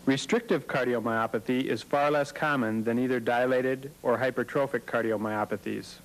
Restrictive cardiomyopathy is far less common than either dilated or hypertrophic cardiomyopathies.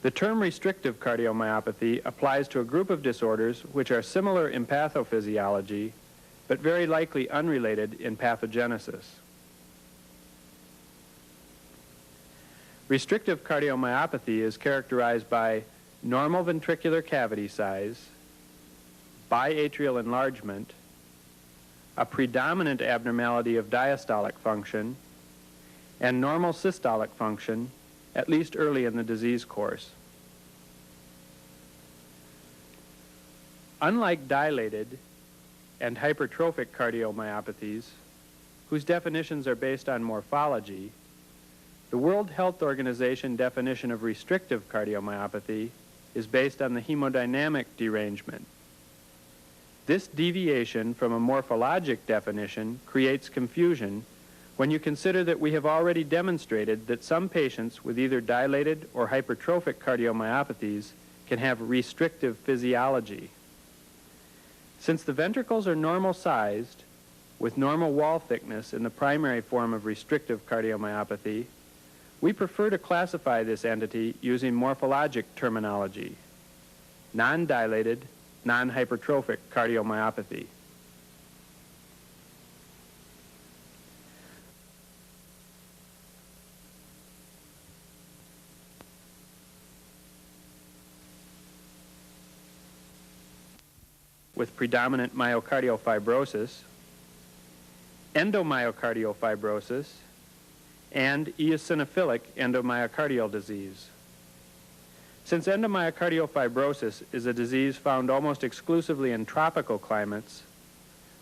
The term restrictive cardiomyopathy applies to a group of disorders which are similar in pathophysiology, but very likely unrelated in pathogenesis. Restrictive cardiomyopathy is characterized by normal ventricular cavity size, biatrial enlargement, a predominant abnormality of diastolic function, and normal systolic function, at least early in the disease course. Unlike dilated and hypertrophic cardiomyopathies, whose definitions are based on morphology, the World Health Organization definition of restrictive cardiomyopathy is based on the hemodynamic derangement. This deviation from a morphologic definition creates confusion when you consider that we have already demonstrated that some patients with either dilated or hypertrophic cardiomyopathies can have restrictive physiology. Since the ventricles are normal-sized, with normal wall thickness in the primary form of restrictive cardiomyopathy, we prefer to classify this entity using morphologic terminology: non-dilated, non-hypertrophic cardiomyopathy. With predominant myocardial fibrosis, endomyocardial fibrosis, and eosinophilic endomyocardial disease. Since endomyocardial fibrosis is a disease found almost exclusively in tropical climates,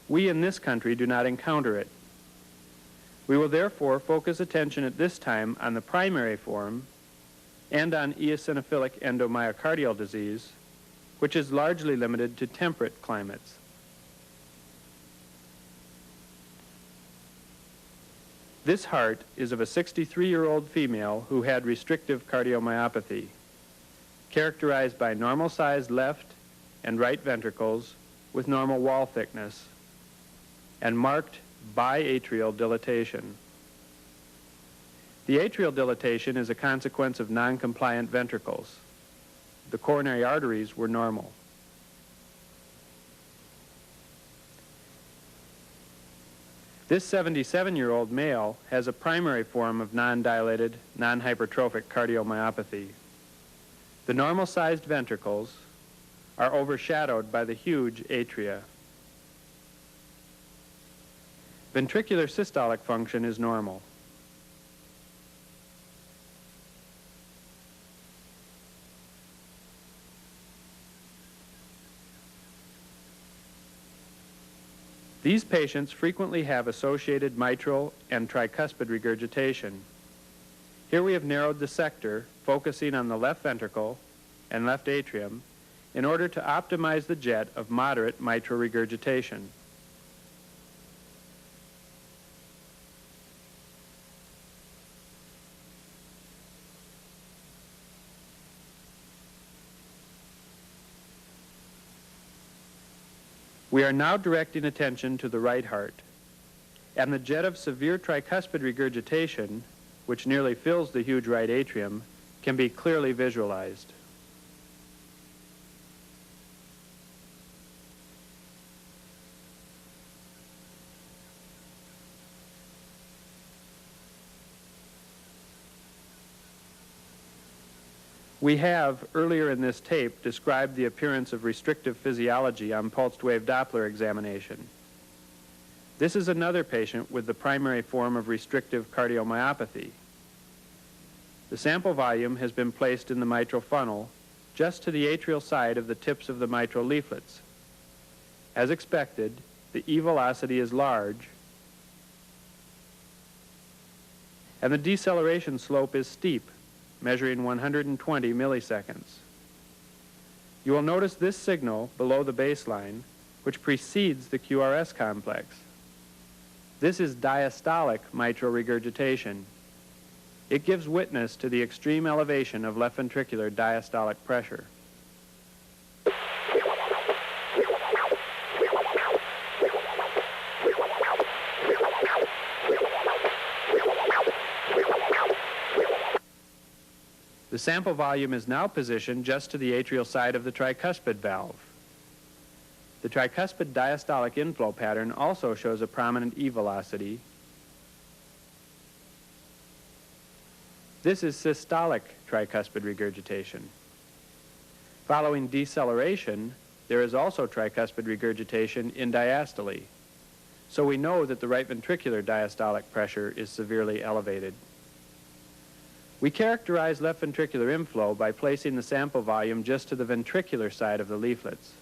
we in this country do not encounter it. We will therefore focus attention at this time on the primary form and on eosinophilic endomyocardial disease, which is largely limited to temperate climates. This heart is of a 63-year-old female who had restrictive cardiomyopathy, characterized by normal-sized left and right ventricles with normal wall thickness and marked biatrial dilatation. The atrial dilatation is a consequence of non-compliant ventricles. The coronary arteries were normal. This 77-year-old male has a primary form of non-dilated, non-hypertrophic cardiomyopathy. The normal-sized ventricles are overshadowed by the huge atria. Ventricular systolic function is normal. These patients frequently have associated mitral and tricuspid regurgitation. Here we have narrowed the sector, focusing on the left ventricle and left atrium, in order to optimize the jet of moderate mitral regurgitation. We are now directing attention to the right heart, and the jet of severe tricuspid regurgitation, which nearly fills the huge right atrium, can be clearly visualized. We have, earlier in this tape, described the appearance of restrictive physiology on pulsed wave Doppler examination. This is another patient with the primary form of restrictive cardiomyopathy. The sample volume has been placed in the mitral funnel just to the atrial side of the tips of the mitral leaflets. As expected, the E velocity is large, and the deceleration slope is steep, measuring 120 milliseconds. You will notice this signal below the baseline, which precedes the QRS complex. This is diastolic mitral regurgitation. It gives witness to the extreme elevation of left ventricular diastolic pressure. The sample volume is now positioned just to the atrial side of the tricuspid valve. The tricuspid diastolic inflow pattern also shows a prominent E velocity. This is systolic tricuspid regurgitation. Following deceleration, there is also tricuspid regurgitation in diastole, so we know that the right ventricular diastolic pressure is severely elevated. We characterize left ventricular inflow by placing the sample volume just to the ventricular side of the leaflets.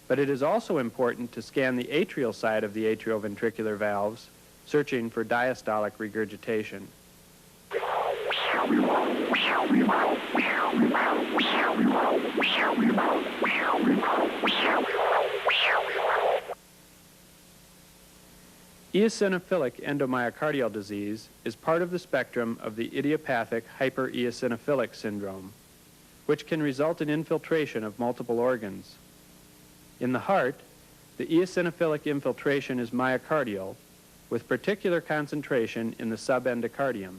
But it is also important to scan the atrial side of the atrioventricular valves, searching for diastolic regurgitation. Eosinophilic endomyocardial disease is part of the spectrum of the idiopathic hypereosinophilic syndrome, which can result in infiltration of multiple organs. In the heart, the eosinophilic infiltration is myocardial, with particular concentration in the subendocardium.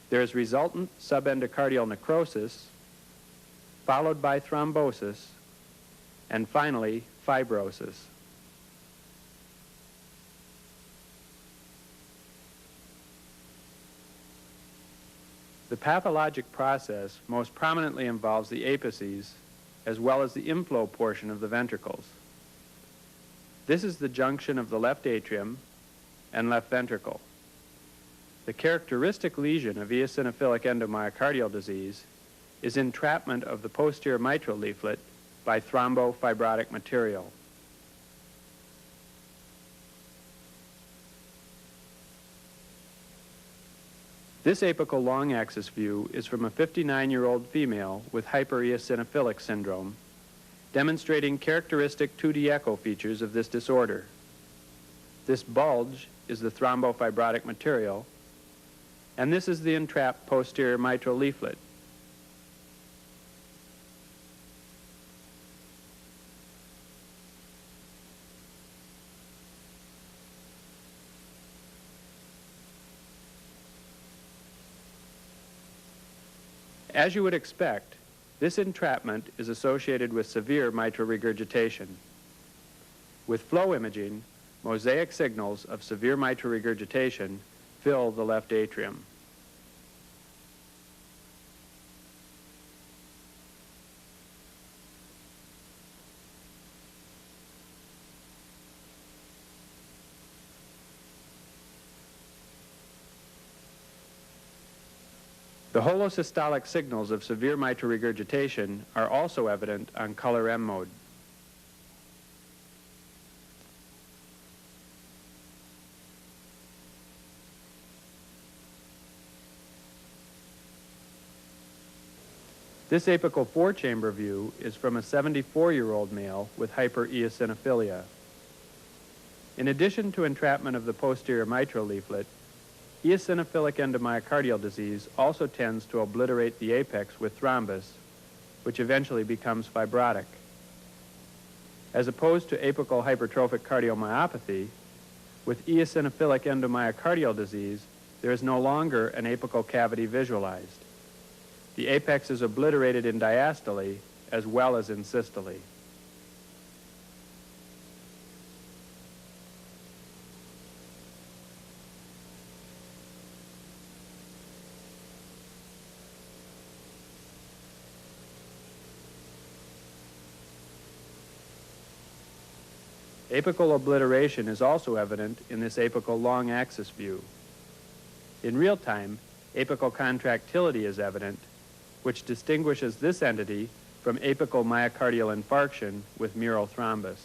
There is resultant subendocardial necrosis, followed by thrombosis, and finally fibrosis. The pathologic process most prominently involves the apices as well as the inflow portion of the ventricles. This is the junction of the left atrium and left ventricle. The characteristic lesion of eosinophilic endomyocardial disease is entrapment of the posterior mitral leaflet by thrombofibrotic material. This apical long axis view is from a 59-year-old female with hypereosinophilic syndrome, demonstrating characteristic 2D echo features of this disorder. This bulge is the thrombofibrotic material, and this is the entrapped posterior mitral leaflet. As you would expect, this entrapment is associated with severe mitral regurgitation. With flow imaging, mosaic signals of severe mitral regurgitation fill the left atrium. The holosystolic signals of severe mitral regurgitation are also evident on color M mode. This apical four-chamber view is from a 74-year-old male with hypereosinophilia. In addition to entrapment of the posterior mitral leaflet, eosinophilic endomyocardial disease also tends to obliterate the apex with thrombus, which eventually becomes fibrotic. As opposed to apical hypertrophic cardiomyopathy, with eosinophilic endomyocardial disease, there is no longer an apical cavity visualized. The apex is obliterated in diastole as well as in systole. Apical obliteration is also evident in this apical long axis view. In real time, apical contractility is evident, which distinguishes this entity from apical myocardial infarction with mural thrombus.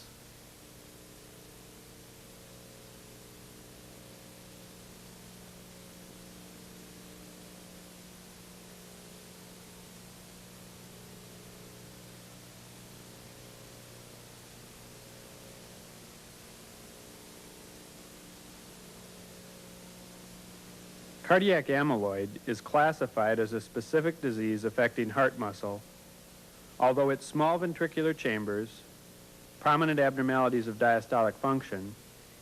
Cardiac amyloid is classified as a specific disease affecting heart muscle, although its small ventricular chambers, prominent abnormalities of diastolic function,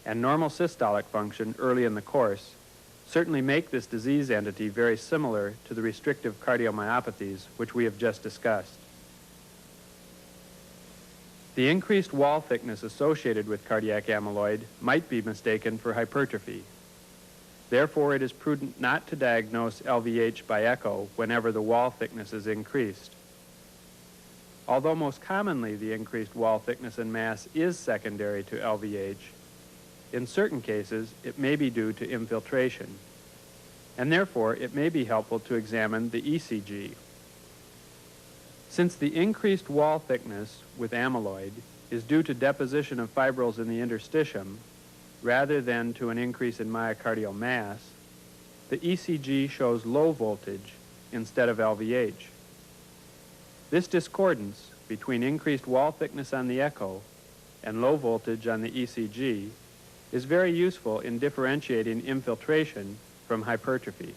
and normal systolic function early in the course certainly make this disease entity very similar to the restrictive cardiomyopathies which we have just discussed. The increased wall thickness associated with cardiac amyloid might be mistaken for hypertrophy. Therefore, it is prudent not to diagnose LVH by echo whenever the wall thickness is increased. Although most commonly the increased wall thickness and mass is secondary to LVH, in certain cases it may be due to infiltration, and therefore it may be helpful to examine the ECG. Since the increased wall thickness with amyloid is due to deposition of fibrils in the interstitium rather than to an increase in myocardial mass, the ECG shows low voltage instead of LVH. This discordance between increased wall thickness on the echo and low voltage on the ECG is very useful in differentiating infiltration from hypertrophy.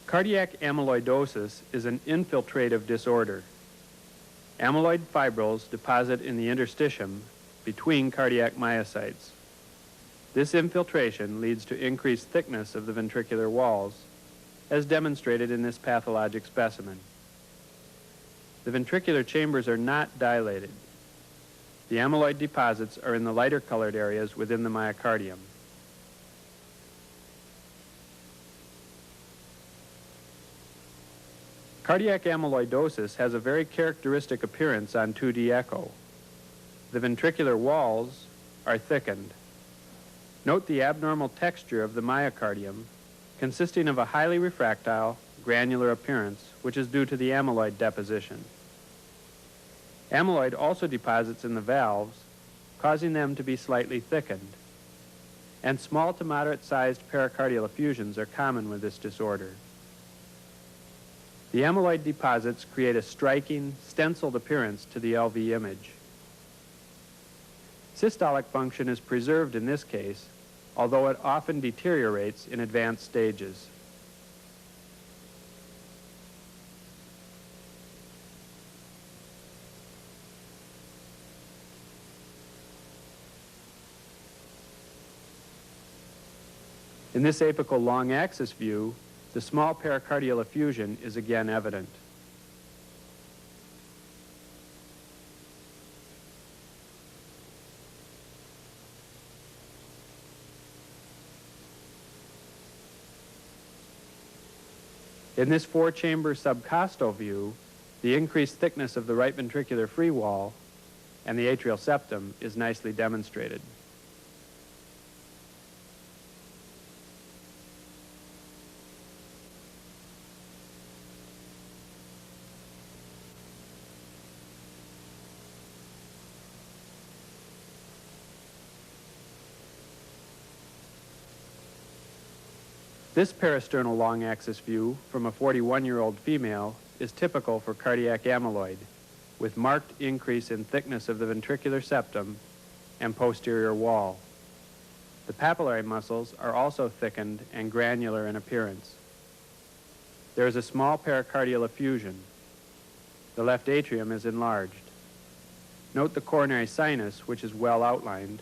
Cardiac amyloidosis is an infiltrative disorder. Amyloid fibrils deposit in the interstitium between cardiac myocytes. This infiltration leads to increased thickness of the ventricular walls, as demonstrated in this pathologic specimen. The ventricular chambers are not dilated. The amyloid deposits are in the lighter colored areas within the myocardium. Cardiac amyloidosis has a very characteristic appearance on 2D echo. The ventricular walls are thickened. Note the abnormal texture of the myocardium, consisting of a highly refractile, granular appearance, which is due to the amyloid deposition. Amyloid also deposits in the valves, causing them to be slightly thickened. And small to moderate-sized pericardial effusions are common with this disorder. The amyloid deposits create a striking, stenciled appearance to the LV image. Systolic function is preserved in this case, although it often deteriorates in advanced stages. In this apical long axis view, the small pericardial effusion is again evident. In this four-chamber subcostal view, the increased thickness of the right ventricular free wall and the atrial septum is nicely demonstrated. This parasternal long axis view from a 41-year-old female is typical for cardiac amyloid, with marked increase in thickness of the ventricular septum and posterior wall. The papillary muscles are also thickened and granular in appearance. There is a small pericardial effusion. The left atrium is enlarged. Note the coronary sinus, which is well outlined,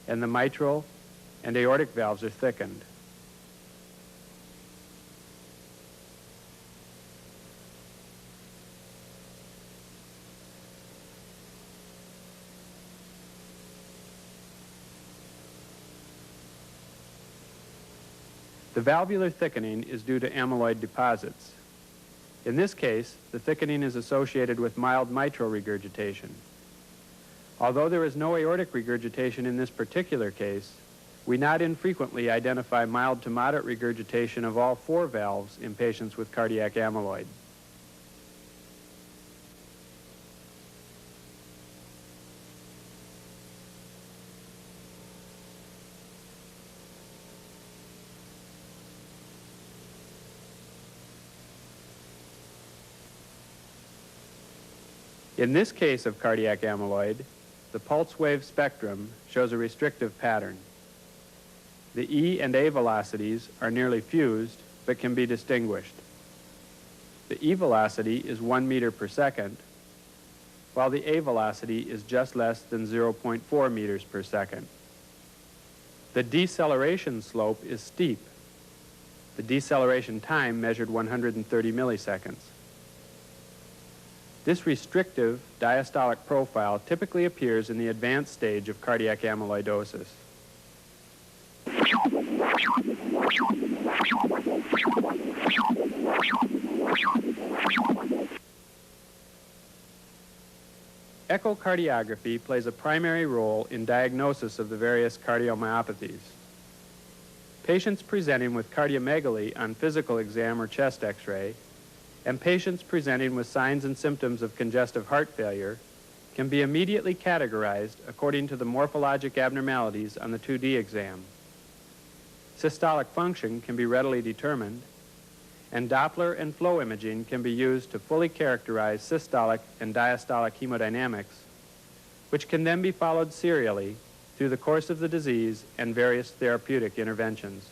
and the mitral and aortic valves are thickened. The valvular thickening is due to amyloid deposits. In this case, the thickening is associated with mild mitral regurgitation. Although there is no aortic regurgitation in this particular case, we not infrequently identify mild to moderate regurgitation of all four valves in patients with cardiac amyloid. In this case of cardiac amyloid, the pulse wave spectrum shows a restrictive pattern. The E and A velocities are nearly fused, but can be distinguished. The E velocity is 1 meter per second, while the A velocity is just less than 0.4 meters per second. The deceleration slope is steep. The deceleration time measured 130 milliseconds. This restrictive diastolic profile typically appears in the advanced stage of cardiac amyloidosis. Echocardiography plays a primary role in diagnosis of the various cardiomyopathies. Patients presenting with cardiomegaly on physical exam or chest X-ray, and patients presenting with signs and symptoms of congestive heart failure can be immediately categorized according to the morphologic abnormalities on the 2D exam. Systolic function can be readily determined, and Doppler and flow imaging can be used to fully characterize systolic and diastolic hemodynamics, which can then be followed serially through the course of the disease and various therapeutic interventions.